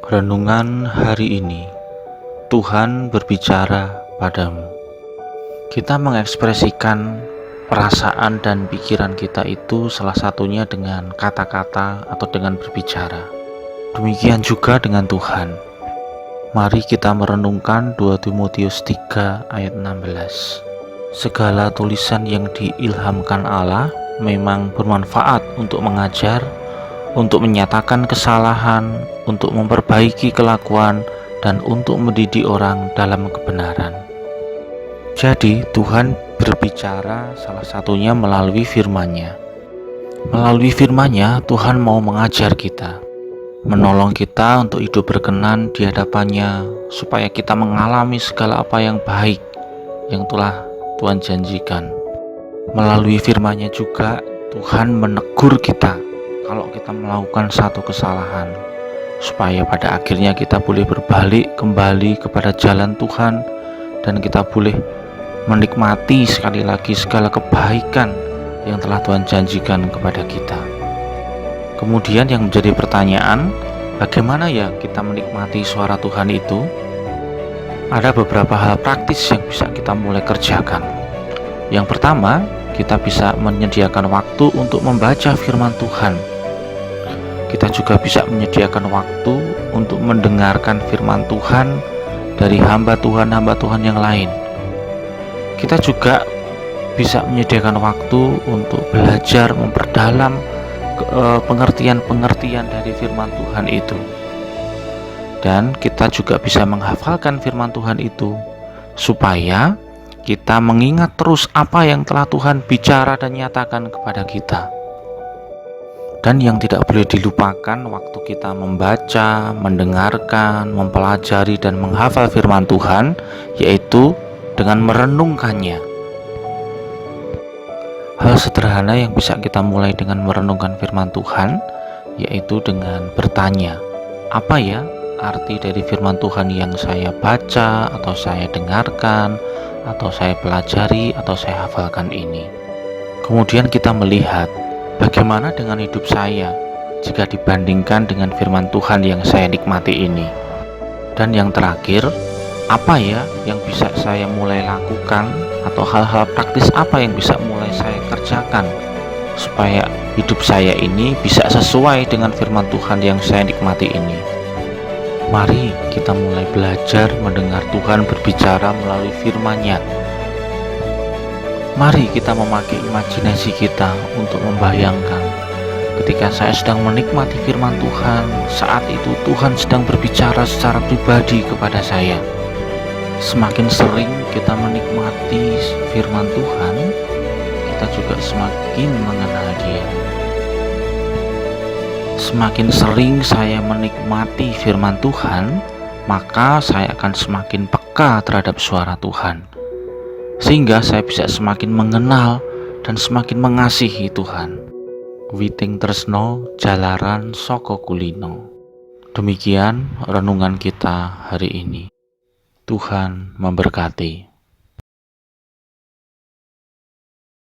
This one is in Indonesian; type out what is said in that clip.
Renungan hari ini, Tuhan berbicara padamu. Kita mengekspresikan perasaan dan pikiran kita itu salah satunya dengan kata-kata atau dengan berbicara. Demikian juga dengan Tuhan. Mari kita merenungkan 2 Timotius 3 ayat 16. Segala tulisan yang diilhamkan Allah memang bermanfaat untuk mengajar, untuk menyatakan kesalahan, untuk memperbaiki kelakuan, dan untuk mendidik orang dalam kebenaran. Jadi Tuhan berbicara salah satunya melalui firman-Nya. Melalui firman-Nya Tuhan mau mengajar kita, menolong kita untuk hidup berkenan di hadapan-Nya, supaya kita mengalami segala apa yang baik yang telah Tuhan janjikan. Melalui firman-Nya juga Tuhan menegur kita kalau kita melakukan satu kesalahan, supaya pada akhirnya kita boleh berbalik kembali kepada jalan Tuhan, dan kita boleh menikmati sekali lagi segala kebaikan yang telah Tuhan janjikan kepada kita. Kemudian yang menjadi pertanyaan, bagaimana ya kita menikmati suara Tuhan itu? Ada beberapa hal praktis yang bisa kita mulai kerjakan. Yang pertama, kita bisa menyediakan waktu untuk membaca firman Tuhan. Kita juga bisa menyediakan waktu untuk mendengarkan firman Tuhan dari hamba Tuhan yang lain. Kita juga bisa menyediakan waktu untuk belajar memperdalam pengertian-pengertian dari firman Tuhan itu. Dan kita juga bisa menghafalkan firman Tuhan itu, supaya kita mengingat terus apa yang telah Tuhan bicara dan nyatakan kepada kita. Dan yang tidak boleh dilupakan waktu kita membaca, mendengarkan, mempelajari, dan menghafal firman Tuhan, yaitu dengan merenungkannya. Hal sederhana yang bisa kita mulai dengan merenungkan firman Tuhan, yaitu dengan bertanya, apa ya arti dari firman Tuhan yang saya baca, atau saya dengarkan, atau saya pelajari, atau saya hafalkan ini. Kemudian kita melihat bagaimana dengan hidup saya jika dibandingkan dengan firman Tuhan yang saya nikmati ini. Dan yang terakhir, apa ya yang bisa saya mulai lakukan, atau hal-hal praktis apa yang bisa mulai saya kerjakan supaya hidup saya ini bisa sesuai dengan firman Tuhan yang saya nikmati ini. Mari kita mulai belajar mendengar Tuhan berbicara melalui firman-Nya. Mari kita memakai imajinasi kita untuk membayangkan ketika saya sedang menikmati firman Tuhan, saat itu Tuhan sedang berbicara secara pribadi kepada saya. Semakin sering kita menikmati firman Tuhan, kita juga semakin mengenal Dia. Semakin sering saya menikmati firman Tuhan, maka saya akan semakin peka terhadap suara Tuhan, sehingga saya bisa semakin mengenal dan semakin mengasihi Tuhan. Witing tresno jalaran saka kulino. Demikian renungan kita hari ini. Tuhan memberkati.